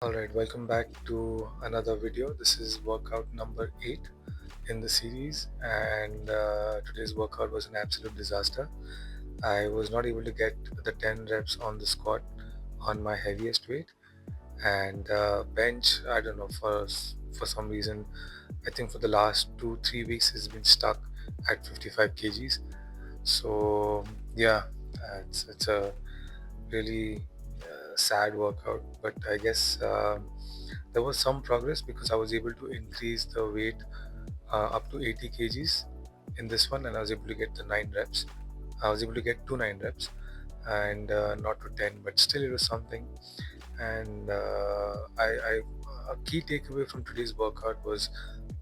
Alright, welcome back to another video. This is workout number 8 in the series, and today's workout was an absolute disaster. I was not able to get the 10 reps on the squat on my heaviest weight, and bench, I don't know, for some reason, I think for the last 2-3 weeks has been stuck at 55 kgs. So yeah, it's a really sad workout, but I guess there was some progress because I was able to increase the weight up to 80 kgs in this one, and I was able to get the 9 reps. I was able to get to 9 reps and not to 10, but still it was something. And a key takeaway from today's workout was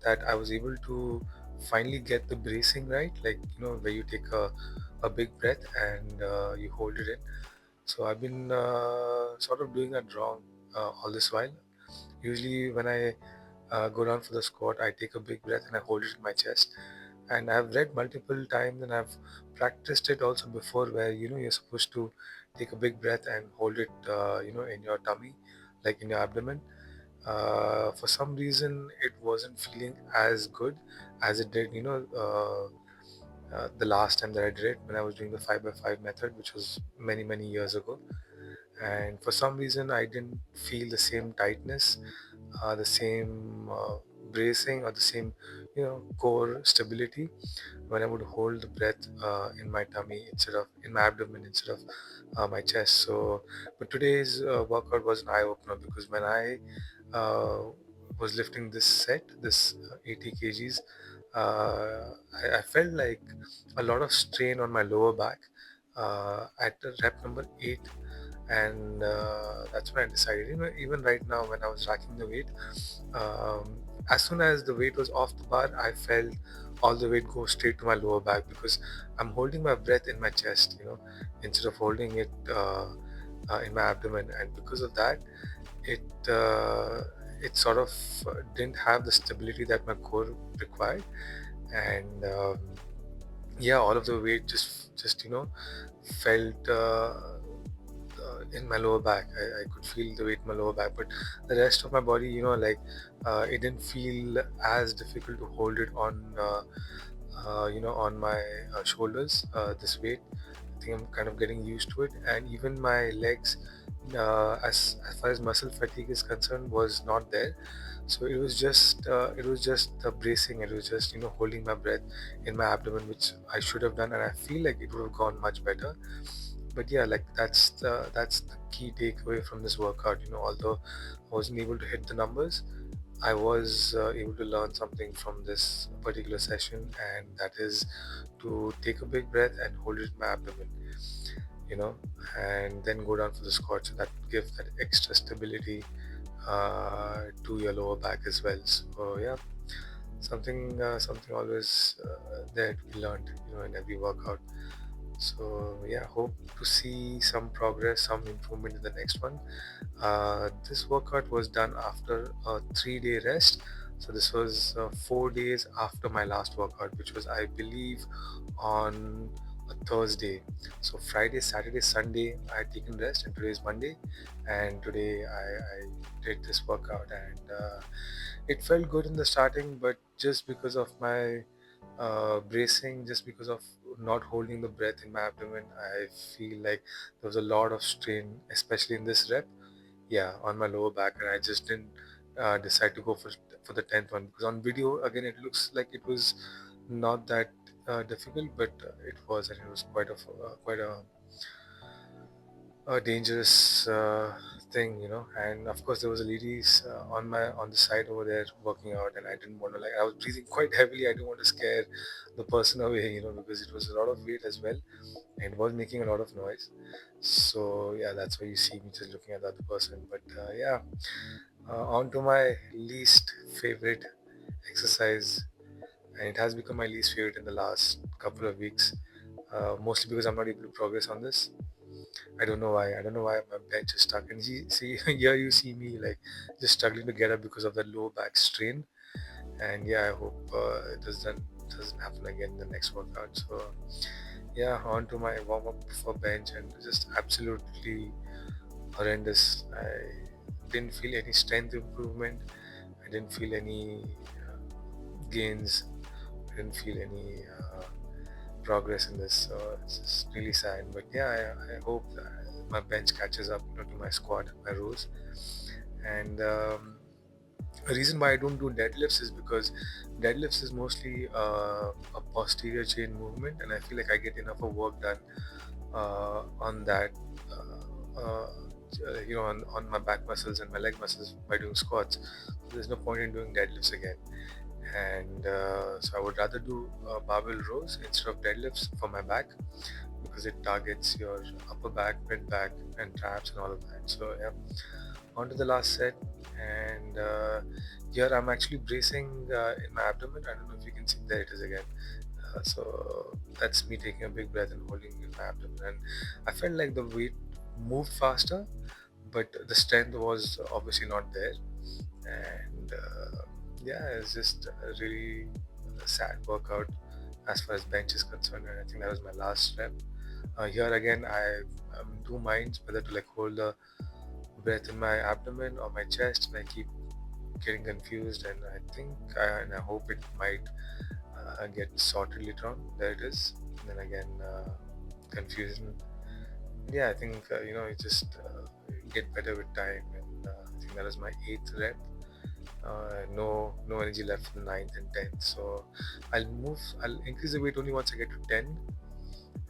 that I was able to finally get the bracing right, like where you take a big breath and you hold it in. So I've been sort of doing that wrong all this while. Usually, when I go down for the squat, I take a big breath and I hold it in my chest. And I've read multiple times and I've practiced it also before, where you're supposed to take a big breath and hold it, in your tummy, like in your abdomen. For some reason, it wasn't feeling as good as it did, the last time that I did it when I was doing the 5x5 method, which was many years ago. And for some reason, I didn't feel the same tightness, the same bracing, or the same core stability when I would hold the breath in my tummy instead of in my abdomen instead of my chest. So but today's workout was an eye opener, because when I uh, was lifting this 80 kgs, I felt like a lot of strain on my lower back at the rep number 8. And that's when I decided, even right now when I was racking the weight, as soon as the weight was off the bar, I felt all the weight go straight to my lower back, because I'm holding my breath in my chest, instead of holding it in my abdomen. And because of that, it uh, it sort of didn't have the stability that my core required. And yeah, all of the weight just felt in my lower back. I could feel the weight in my lower back, but the rest of my body, like it didn't feel as difficult to hold it on my shoulders. This weight, I think I'm kind of getting used to it. And even my legs, as far as muscle fatigue is concerned, was not there. So it was just the bracing. It was just holding my breath in my abdomen, which I should have done, and I feel like it would have gone much better. But yeah, like that's the key takeaway from this workout. Although I wasn't able to hit the numbers, I was able to learn something from this particular session, and that is to take a big breath and hold it in my abdomen, you know and then go down for the squat. So that gives that extra stability to your lower back as well. So yeah, something always there to be learned, in every workout. So yeah, hope to see some progress, some improvement in the next one. This workout was done after a 3-day rest. So this was 4 days after my last workout, which was, I believe, on a Thursday. So Friday, Saturday, Sunday, I had taken rest, and today is Monday, and today I did this workout, and it felt good in the starting, but just because of my bracing, just because of not holding the breath in my abdomen, I feel like there was a lot of strain, especially in this rep, yeah, on my lower back, and I just didn't decide to go for the 10th one, because on video again it looks like it was not that difficult, but it was, and it was quite a dangerous thing, and of course there was a ladies on the side over there working out, and I didn't want to, like, I was breathing quite heavily. I didn't want to scare the person away, because it was a lot of weight as well, and it was making a lot of noise. So yeah, that's why you see me just looking at the other person. But yeah, on to my least favorite exercise, and it has become my least favorite in the last couple of weeks, mostly because I'm not able to progress on this. I don't know why. I don't know why my bench is stuck. And see, here you see me like just struggling to get up because of that low back strain. And yeah, I hope it doesn't happen again in the next workout. So yeah, on to my warm up for bench, and just absolutely horrendous. didn't feel any strength improvement. I didn't feel any gains. I didn't feel any progress in this. So it's just really sad. But yeah, I hope that my bench catches up, to my squat, my rows. And the reason why I don't do deadlifts is because deadlifts is mostly a posterior chain movement, and I feel like I get enough of work done on that. On my back muscles and my leg muscles by doing squats. So there's no point in doing deadlifts again. And so I would rather do barbell rows instead of deadlifts for my back, because it targets your upper back, mid back, and traps and all of that. So yeah, on to the last set. And here I'm actually bracing in my abdomen. I don't know if you can see, there it is again. So that's me taking a big breath and holding in my abdomen, and I felt like the weight moved faster, but the strength was obviously not there. And yeah, it's just a really sad workout as far as bench is concerned, and I think that was my last rep. Here again, I'm in two minds whether to like hold the breath in my abdomen or my chest, and I keep getting confused. And I hope it might get sorted later on. There it is. And then again, confusion. Yeah, I think you just get better with time. And I think that was my eighth rep. No energy left for the ninth and 10th. So I'll increase the weight only once I get to 10,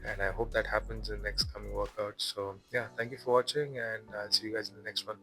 and I hope that happens in the next coming workout. So yeah, thank you for watching, and I'll see you guys in the next one.